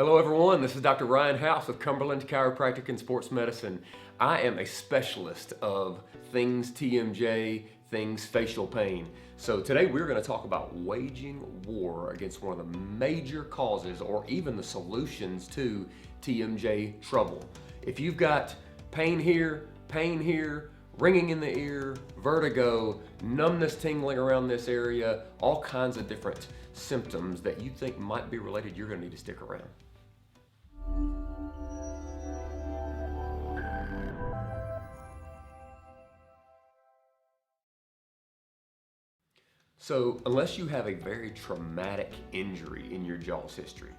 Hello everyone, this is Dr. Ryan House with Cumberland Chiropractic and Sports Medicine. I am a specialist of things TMJ, things facial pain. So today we're going to talk about waging war against one of the major causes or even the solutions to TMJ trouble. If you've got pain here, ringing in the ear, vertigo, numbness tingling around this area, all kinds of different symptoms that you think might be related, you're going to need to stick around. So unless you have a very traumatic injury in your jaw's history,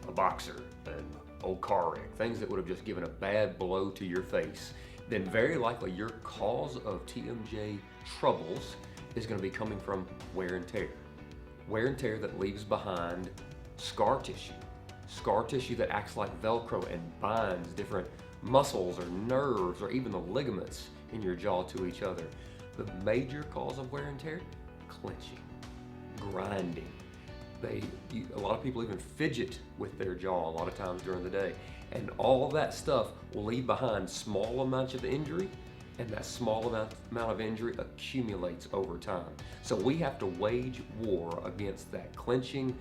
a boxer, an old car wreck, things that would have just given a bad blow to your face, then very likely your cause of TMJ troubles is going to be coming from wear and tear. Wear and tear that leaves behind scar tissue that acts like Velcro and binds different muscles or nerves or even the ligaments in your jaw to each other. The major cause of wear and tear: clenching, grinding. A lot of people even fidget with their jaw a lot of times during the day. And all of that stuff will leave behind small amounts of injury, and that small amount of injury accumulates over time. So we have to wage war against that clenching,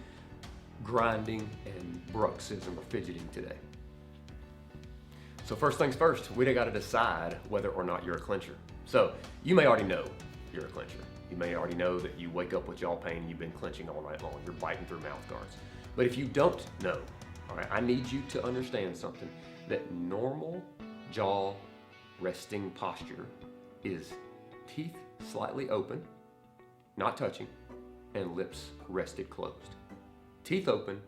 grinding, and bruxism or fidgeting today. So first things first, we got to decide whether or not you're a clencher. So you may already know you're a clencher. You may already know that you wake up with jaw pain and you've been clenching all night long. You're biting through mouth guards. But if you don't know, all right, I need you to understand something, that normal jaw resting posture is teeth slightly open, not touching, and lips rested closed. Teeth open,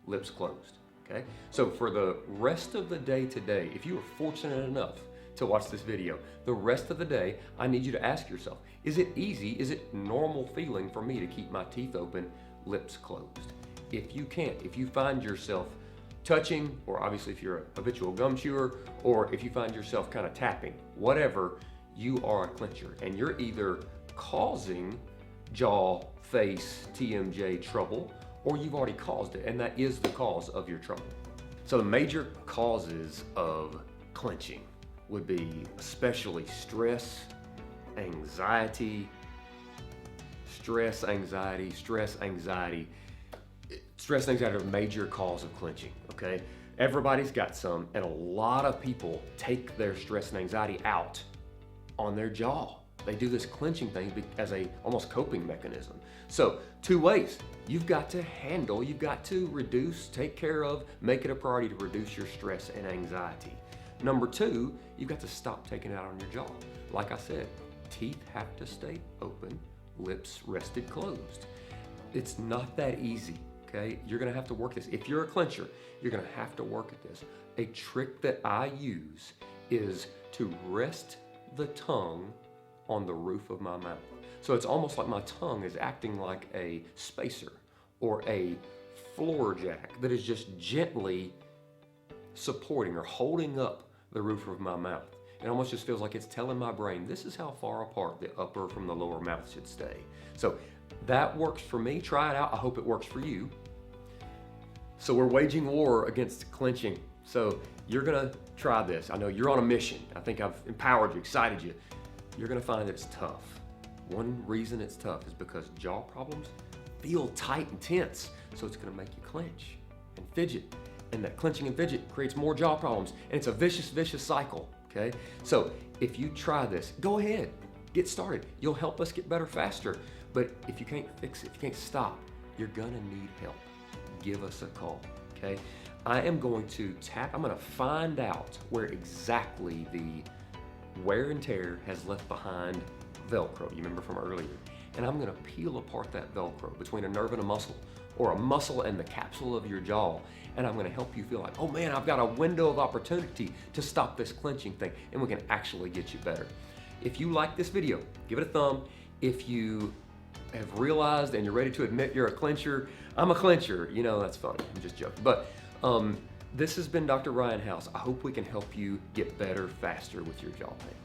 lips closed, okay? So for the rest of the day today, if you are fortunate enough to watch this video, the rest of the day, I need you to ask yourself, is it easy, is it normal feeling for me to keep my teeth open, lips closed? If you can't, if you find yourself touching, or obviously if you're a habitual gum chewer, or if you find yourself kind of tapping, whatever, you are a clencher. And you're either causing jaw, face, TMJ trouble, or you've already caused it, and that is the cause of your trouble. So the major causes of clenching would be especially stress, anxiety. Stress, anxiety are a major cause of clenching, okay? Everybody's got some, and a lot of people take their stress and anxiety out on their jaw. They do this clenching thing as a almost coping mechanism. So 2 ways. You've got to reduce, take care of, make it a priority to reduce your stress and anxiety. Number 2, you've got to stop taking it out on your jaw. Like I said, teeth have to stay open, lips rested closed. It's not that easy, okay? You're gonna have to work this. If you're a clencher, you're gonna have to work at this. A trick that I use is to rest the tongue on the roof of my mouth. So it's almost like my tongue is acting like a spacer or a floor jack that is just gently supporting or holding up the roof of my mouth. It almost just feels like it's telling my brain, this is how far apart the upper from the lower mouth should stay. So that works for me. Try it out. I hope it works for you. So we're waging war against clenching. So you're gonna try this. I know you're on a mission. I think I've empowered you, excited you. You're gonna find that it's tough. One reason it's tough is because jaw problems feel tight and tense. So it's gonna make you clench and fidget. And that clenching and fidget creates more jaw problems. And it's a vicious cycle, okay? So if you try this, go ahead, get started. You'll help us get better faster. But if you can't fix it, if you can't stop, you're gonna need help. Give us a call, okay? I am going to I'm gonna find out where exactly the wear and tear has left behind Velcro, you remember from earlier. And I'm gonna peel apart that Velcro between a nerve and a muscle, or a muscle and the capsule of your jaw. And I'm gonna help you feel like, oh man, I've got a window of opportunity to stop this clenching thing, and we can actually get you better. If you like this video, give it a thumb. If you have realized and you're ready to admit you're a clencher, I'm a clencher, that's funny, I'm just joking. But this has been Dr. Ryan House. I hope we can help you get better faster with your jaw pain.